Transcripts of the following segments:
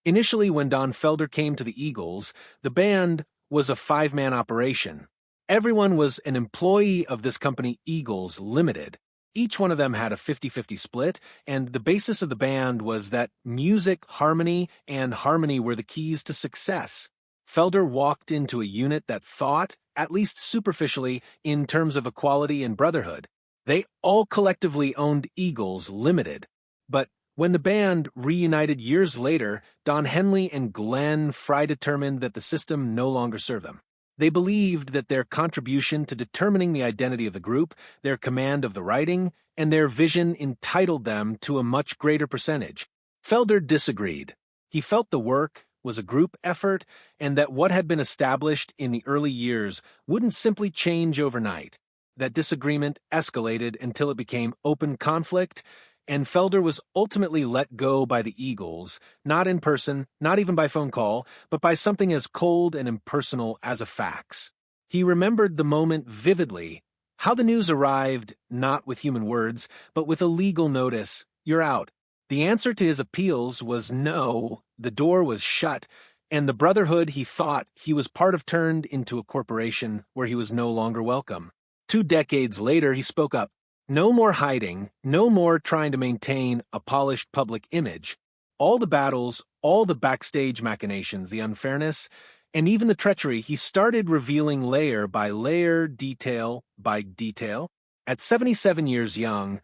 Initially, when Don Felder came to the Eagles, the band was a five-man operation. Everyone was an employee of this company, Eagles Limited. Each one of them had a 50-50 split, and the basis of the band was that music, harmony, and harmony were the keys to success. Felder walked into a unit that thought, at least superficially, in terms of equality and brotherhood. They all collectively owned Eagles Limited. But when the band reunited years later, Don Henley and Glenn Frey determined that the system no longer served them. They believed that their contribution to determining the identity of the group, their command of the writing, and their vision entitled them to a much greater percentage. Felder disagreed. He felt the work was a group effort and that what had been established in the early years wouldn't simply change overnight. That disagreement escalated until it became open conflict, and Felder was ultimately let go by the Eagles, not in person, not even by phone call, but by something as cold and impersonal as a fax. He remembered the moment vividly, how the news arrived, not with human words, but with a legal notice, "You're out." The answer to his appeals was no, the door was shut, and the brotherhood he thought he was part of turned into a corporation where he was no longer welcome. 2 decades later, he spoke up. No more hiding, no more trying to maintain a polished public image. All the battles, all the backstage machinations, the unfairness, and even the treachery, he started revealing layer by layer, detail by detail. At 77 years young,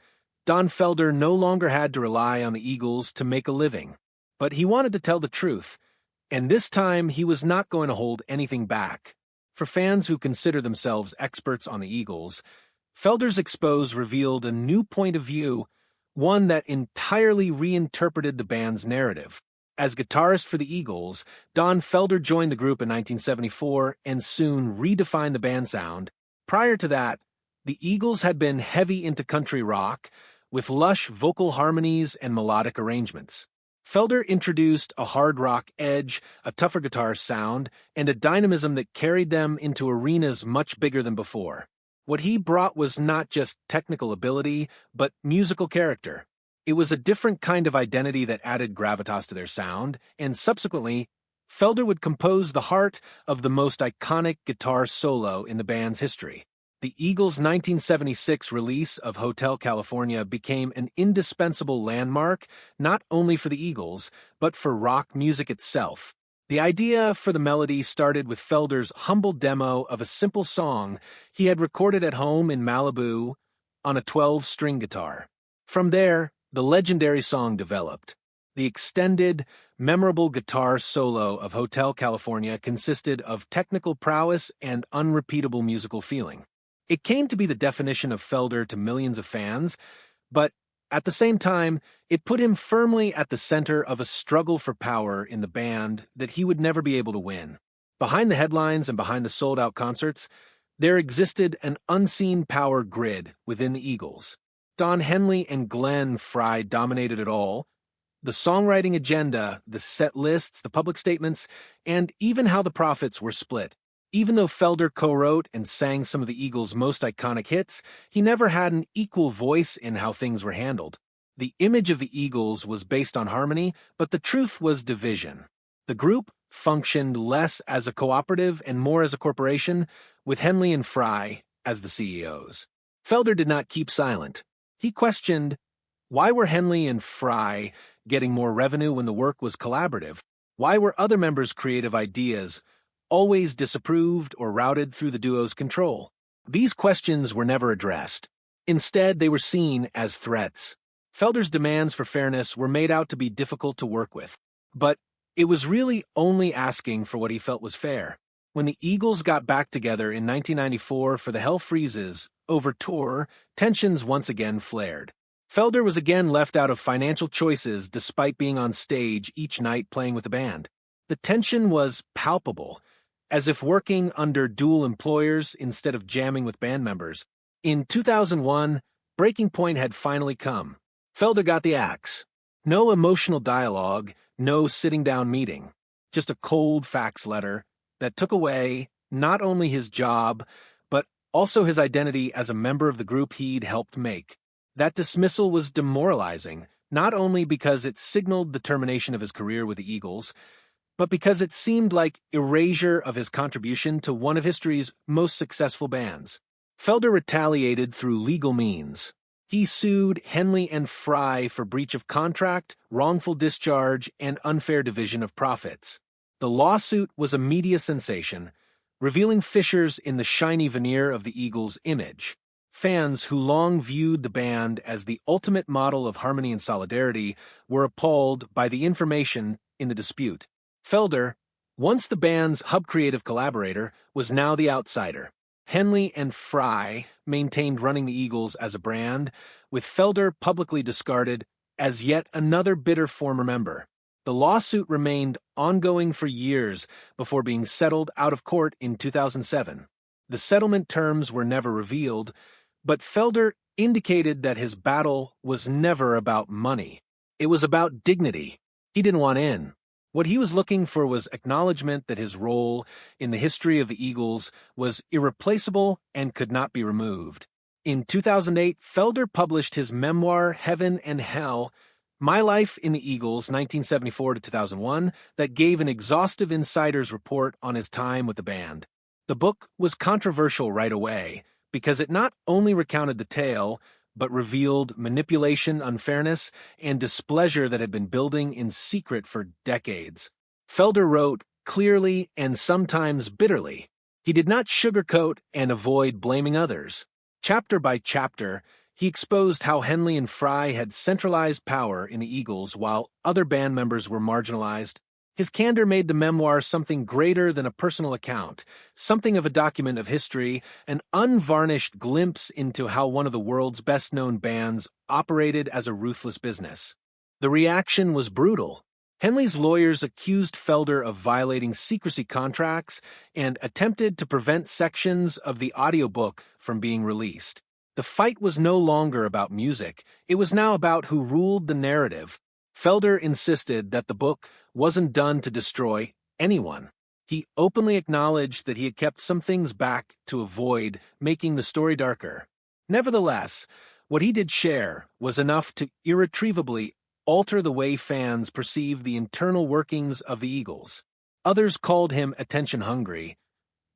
Don Felder no longer had to rely on the Eagles to make a living. But he wanted to tell the truth, and this time he was not going to hold anything back. For fans who consider themselves experts on the Eagles, Felder's expose revealed a new point of view, one that entirely reinterpreted the band's narrative. As guitarist for the Eagles, Don Felder joined the group in 1974 and soon redefined the band sound. Prior to that, the Eagles had been heavy into country rock, with lush vocal harmonies and melodic arrangements. Felder introduced a hard rock edge, a tougher guitar sound, and a dynamism that carried them into arenas much bigger than before. What he brought was not just technical ability, but musical character. It was a different kind of identity that added gravitas to their sound, and subsequently, Felder would compose the heart of the most iconic guitar solo in the band's history. The Eagles' 1976 release of Hotel California became an indispensable landmark, not only for the Eagles, but for rock music itself. The idea for the melody started with Felder's humble demo of a simple song he had recorded at home in Malibu on a 12-string guitar. From there, the legendary song developed. The extended, memorable guitar solo of Hotel California consisted of technical prowess and unrepeatable musical feeling. It came to be the definition of Felder to millions of fans, but at the same time, it put him firmly at the center of a struggle for power in the band that he would never be able to win. Behind the headlines and behind the sold-out concerts, there existed an unseen power grid within the Eagles. Don Henley and Glenn Frey dominated it all. The songwriting agenda, the set lists, the public statements, and even how the profits were split. Even though Felder co-wrote and sang some of the Eagles' most iconic hits, he never had an equal voice in how things were handled. The image of the Eagles was based on harmony, but the truth was division. The group functioned less as a cooperative and more as a corporation, with Henley and Frey as the CEOs. Felder did not keep silent. He questioned, why were Henley and Frey getting more revenue when the work was collaborative? Why were other members' creative ideas always disapproved or routed through the duo's control? These questions were never addressed. Instead, they were seen as threats. Felder's demands for fairness were made out to be difficult to work with, but it was really only asking for what he felt was fair. When the Eagles got back together in 1994 for the Hell Freezes over tour, tensions once again flared. Felder was again left out of financial choices despite being on stage each night playing with the band. The tension was palpable, as if working under dual employers instead of jamming with band members. In 2001, breaking point had finally come. Felder got the axe. No emotional dialogue, no sitting-down meeting. Just a cold fax letter that took away not only his job, but also his identity as a member of the group he'd helped make. That dismissal was demoralizing, not only because it signaled the termination of his career with the Eagles, but because it seemed like erasure of his contribution to one of history's most successful bands. Felder retaliated through legal means. He sued Henley and Fry for breach of contract, wrongful discharge, and unfair division of profits. The lawsuit was a media sensation, revealing fissures in the shiny veneer of the Eagles' image. Fans who long viewed the band as the ultimate model of harmony and solidarity were appalled by the information in the dispute. Felder, once the band's hub creative collaborator, was now the outsider. Henley and Fry maintained running the Eagles as a brand, with Felder publicly discarded as yet another bitter former member. The lawsuit remained ongoing for years before being settled out of court in 2007. The settlement terms were never revealed, but Felder indicated that his battle was never about money. It was about dignity. He didn't want in. What he was looking for was acknowledgement that his role in the history of the Eagles was irreplaceable and could not be removed. In 2008, Felder published his memoir, Heaven and Hell, My Life in the Eagles, 1974 to 2001, that gave an exhaustive insider's report on his time with the band. The book was controversial right away because it not only recounted the tale, but revealed manipulation, unfairness, and displeasure that had been building in secret for decades. Felder wrote clearly and sometimes bitterly. He did not sugarcoat and avoid blaming others. Chapter by chapter, he exposed how Henley and Fry had centralized power in the Eagles while other band members were marginalized. His candor made the memoir something greater than a personal account, something of a document of history, an unvarnished glimpse into how one of the world's best-known bands operated as a ruthless business. The reaction was brutal. Henley's lawyers accused Felder of violating secrecy contracts and attempted to prevent sections of the audiobook from being released. The fight was no longer about music. It was now about who ruled the narrative. Felder insisted that the book wasn't done to destroy anyone. He openly acknowledged that he had kept some things back to avoid making the story darker. Nevertheless, what he did share was enough to irretrievably alter the way fans perceived the internal workings of the Eagles. Others called him attention-hungry,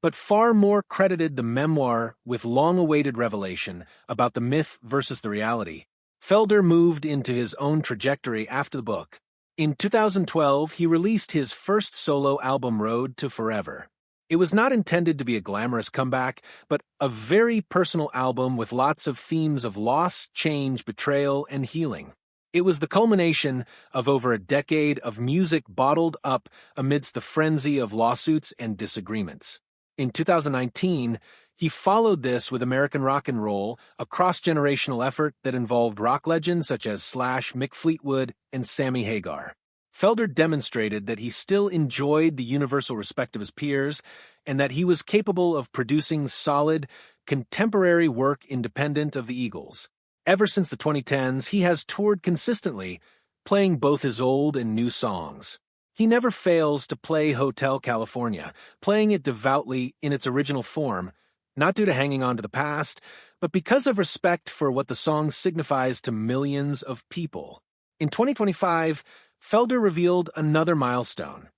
but far more credited the memoir with long-awaited revelation about the myth versus the reality. Felder moved into his own trajectory after the book. In 2012, he released his first solo album, Road to Forever. It was not intended to be a glamorous comeback, but a very personal album with lots of themes of loss, change, betrayal, and healing. It was the culmination of over a decade of music bottled up amidst the frenzy of lawsuits and disagreements. In 2019, he followed this with American Rock and Roll, a cross-generational effort that involved rock legends such as Slash, Mick Fleetwood, and Sammy Hagar. Felder demonstrated that he still enjoyed the universal respect of his peers and that he was capable of producing solid, contemporary work independent of the Eagles. Ever since the 2010s, he has toured consistently, playing both his old and new songs. He never fails to play Hotel California, playing it devoutly in its original form, not due to hanging on to the past, but because of respect for what the song signifies to millions of people. In 2025, Felder revealed another milestone.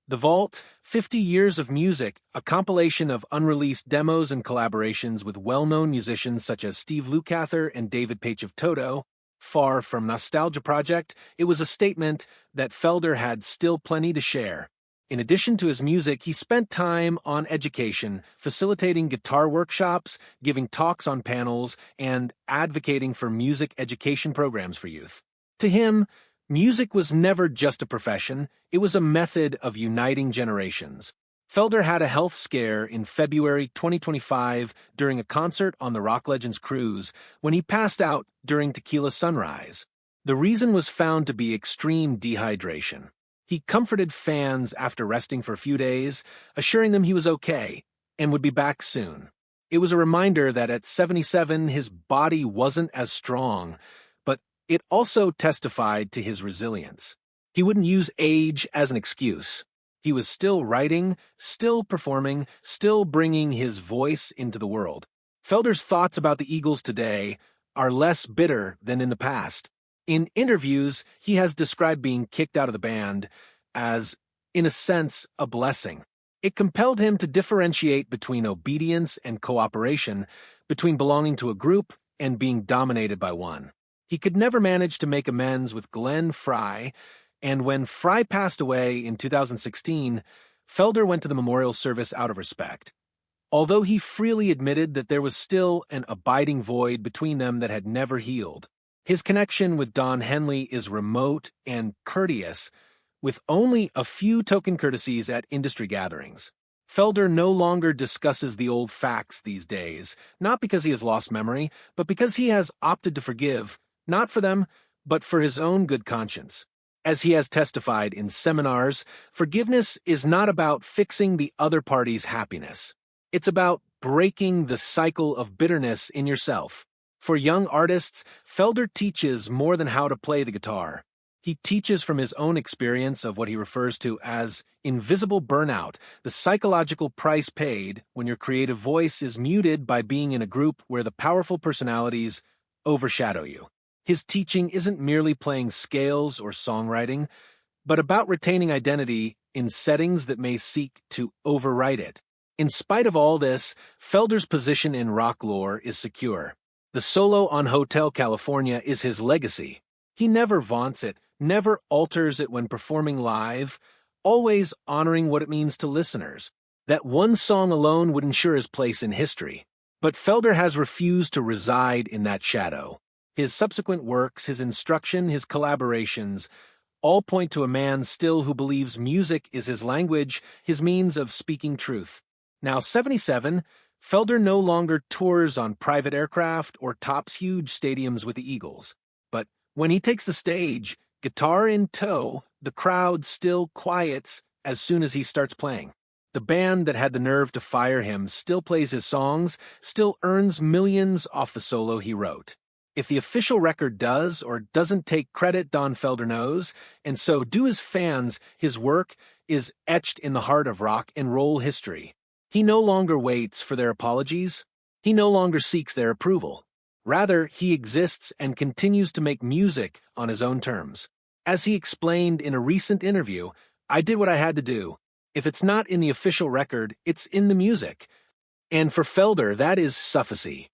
The Vault, 50 Years of Music, a compilation of unreleased demos and collaborations with well-known musicians such as Steve Lukather and David Paich of Toto. Far from nostalgia project, it was a statement that Felder had still plenty to share. In addition to his music, he spent time on education, facilitating guitar workshops, giving talks on panels, and advocating for music education programs for youth. To him, music was never just a profession, it was a method of uniting generations. Felder had a health scare in February 2025 during a concert on the Rock Legends cruise when he passed out during Tequila Sunrise. The reason was found to be extreme dehydration. He comforted fans after resting for a few days, assuring them he was okay and would be back soon. It was a reminder that at 77 his body wasn't as strong, but it also testified to his resilience. He wouldn't use age as an excuse. He was still writing, still performing, still bringing his voice into the world. Felder's thoughts about the Eagles today are less bitter than in the past. In interviews, he has described being kicked out of the band as, in a sense, a blessing. It compelled him to differentiate between obedience and cooperation, between belonging to a group and being dominated by one. He could never manage to make amends with Glenn Frey, and when Frey passed away in 2016, Felder went to the memorial service out of respect. Although he freely admitted that there was still an abiding void between them that had never healed. His connection with Don Henley is remote and courteous, with only a few token courtesies at industry gatherings. Felder no longer discusses the old facts these days, not because he has lost memory, but because he has opted to forgive, not for them, but for his own good conscience. As he has testified in seminars, forgiveness is not about fixing the other party's happiness. It's about breaking the cycle of bitterness in yourself. For young artists, Felder teaches more than how to play the guitar. He teaches from his own experience of what he refers to as invisible burnout, the psychological price paid when your creative voice is muted by being in a group where the powerful personalities overshadow you. His teaching isn't merely playing scales or songwriting, but about retaining identity in settings that may seek to overwrite it. In spite of all this, Felder's position in rock lore is secure. The solo on Hotel California is his legacy. He never vaunts it, never alters it when performing live, always honoring what it means to listeners. That one song alone would ensure his place in history. But Felder has refused to reside in that shadow. His subsequent works, his instruction, his collaborations, all point to a man still who believes music is his language, his means of speaking truth. Now 77, Felder no longer tours on private aircraft or tops huge stadiums with the Eagles. But when he takes the stage, guitar in tow, the crowd still quiets as soon as he starts playing. The band that had the nerve to fire him still plays his songs, still earns millions off the solo he wrote. If the official record does or doesn't take credit, Don Felder knows, and so do his fans. His work is etched in the heart of rock and roll history. He no longer waits for their apologies. He no longer seeks their approval. Rather, he exists and continues to make music on his own terms. As he explained in a recent interview, "I did what I had to do. If it's not in the official record, it's in the music." And for Felder, that is suffocacy.